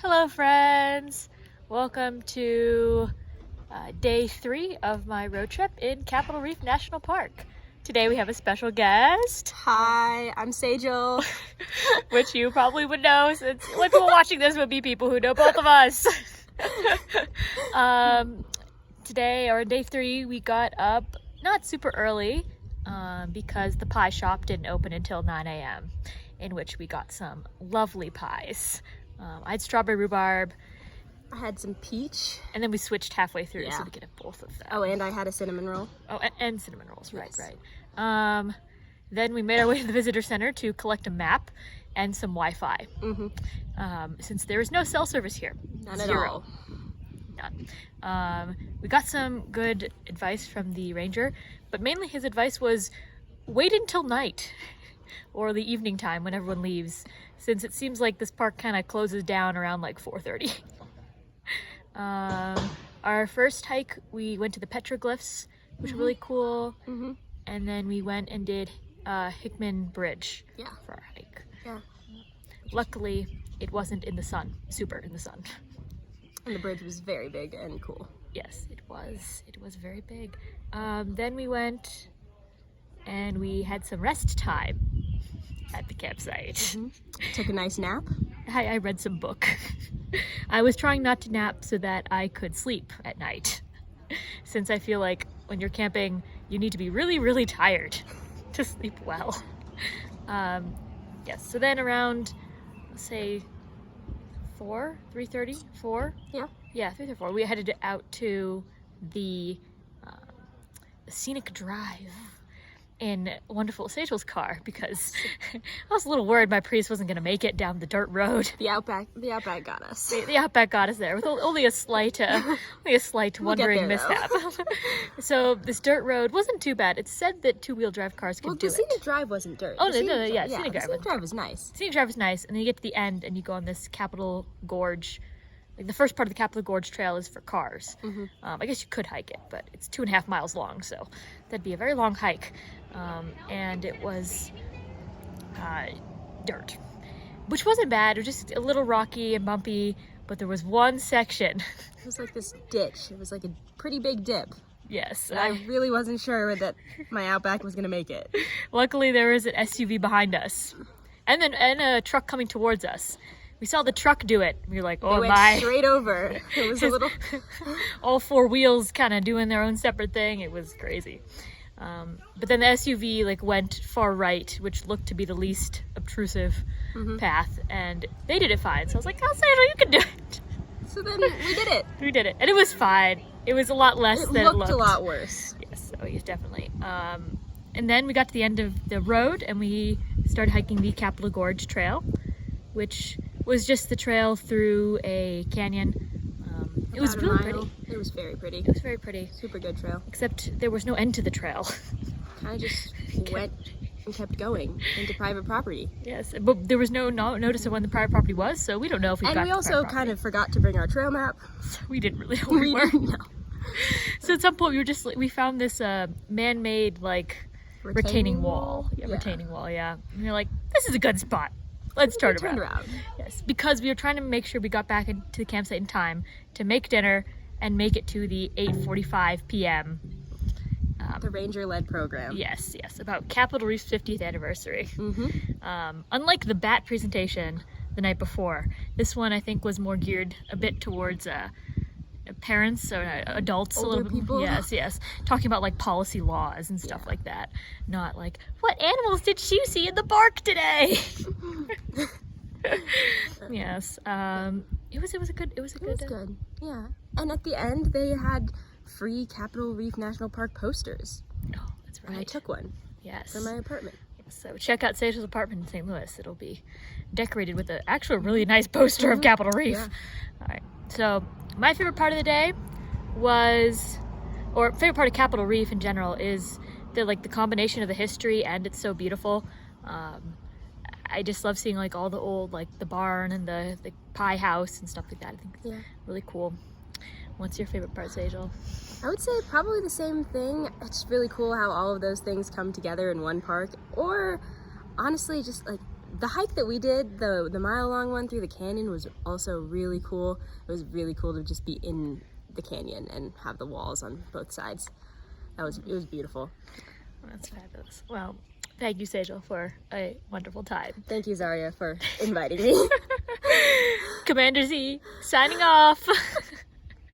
Hello friends! Welcome to day 3 of my road trip in Capitol Reef National Park. Today we have a special guest. Hi, I'm Sejal. Which you probably would know since people watching this would be people who know both of us. Today, or day 3, we got up not super early because the pie shop didn't open until 9 a.m. in which we got some lovely pies. I had strawberry rhubarb. I had some peach. And then we switched halfway through, so Yeah. we could have both of them. Oh, and I had a cinnamon roll. Oh, and cinnamon rolls, right, Yes. right. Then we made our way to the visitor center to collect a map and some Wi-Fi. Since there is no cell service here. None at Zero. all. None. We got some good advice from the ranger, but mainly his advice was wait until night or the evening time when everyone leaves, since it seems like this park kind of closes down around like 4:30. Our first hike, we went to the petroglyphs, which were really cool, and then we went and did Hickman Bridge for our hike. Yeah. Luckily, it wasn't in the sun, super in the sun. And the bridge was very big and cool. Yes, it was. It was very big. Then we went and we had some rest time at the campsite. Took a nice nap. I read some book. I was trying not to nap so that I could sleep at night, since I feel like when you're camping, you need to be really, really tired to sleep well. Yes, so then around, let's say 3:30, 4? Yeah. Yeah, 3 or 4. We headed out to the scenic drive in wonderful Sejal's car because I was a little worried my Prius wasn't going to make it down the dirt road. The Outback got us. The Outback got us there with only a slight wandering mishap. So this dirt road wasn't too bad. It said that two-wheel drive cars could do it. The scenic drive wasn't dirt. Oh, The no, scenic yeah, drive- scenic the drive scenic drive was nice. Scenic drive is nice, and then you get to the end and you go on this Capitol Gorge. Like the first part of the Capitol Gorge Trail is for cars. I guess you could hike it, but it's 2.5 miles long, so that'd be a very long hike. And it was dirt, which wasn't bad. It was just a little rocky and bumpy, but there was one section. It was like this ditch. It was like a pretty big dip. Yes. And I really wasn't sure that my Outback was gonna make it. Luckily, there was an SUV behind us, and a truck coming towards us. We saw the truck do it. We were like, oh It my. went straight over. It was a little... All 4 wheels kind of doing their own separate thing. It was crazy. But then the SUV went far right, which looked to be the least obtrusive path, and they did it fine. So I was like, oh, Sandra, you can do it. So then we did it. We did it, and it was fine. It was a lot less than it looked. It looked a lot worse. Yes, oh yes, definitely. And then we got to the end of the road, and we started hiking the Capitol Gorge Trail, which was just the trail through a canyon. It was really pretty. It was very pretty. It was very pretty. Super good trail. Except there was no end to the trail. Kind of just went and kept going into private property. Yes, but there was no notice of when the private property was, so we don't know if we got to And we also kind of forgot to bring our trail map. We didn't really know where we were. No. So at some point we found this man-made retaining wall. Yeah, retaining wall, yeah. And we were like, this is a good spot. Let's turn around. Yes, because we were trying to make sure we got back into the campsite in time to make dinner and make it to the 8:45 p.m. The ranger-led program. Yes, about Capitol Reef's 50th anniversary. Unlike the bat presentation the night before, this one I think was more geared a bit towards parents or adults. Older a little bit. people. Yes. Talking about policy laws and stuff like that. Not like, what animals did you see in the park today? Yes. It was good. It was good. Yeah. And at the end they had free Capitol Reef National Park posters. Oh, that's right. And I took one. Yes. For my apartment. So check out Sejal's apartment in St. Louis. It'll be decorated with an actual really nice poster of Capitol Reef. Yeah. All right. So my favorite part of the day favorite part of Capitol Reef in general is the combination of the history, and it's so beautiful. I just love seeing all the old the barn and the pie house and stuff like that. I think it's really cool. What's your favorite part, Sejal? I would say probably the same thing. It's really cool how all of those things come together in one park. Or honestly, just the hike that we did, the mile-long one through the canyon, was also really cool. It was really cool to just be in the canyon and have the walls on both sides. It was beautiful. That's fabulous. Well, thank you, Sejal, for a wonderful time. Thank you, Zaria, for inviting me. Commander Z, signing off.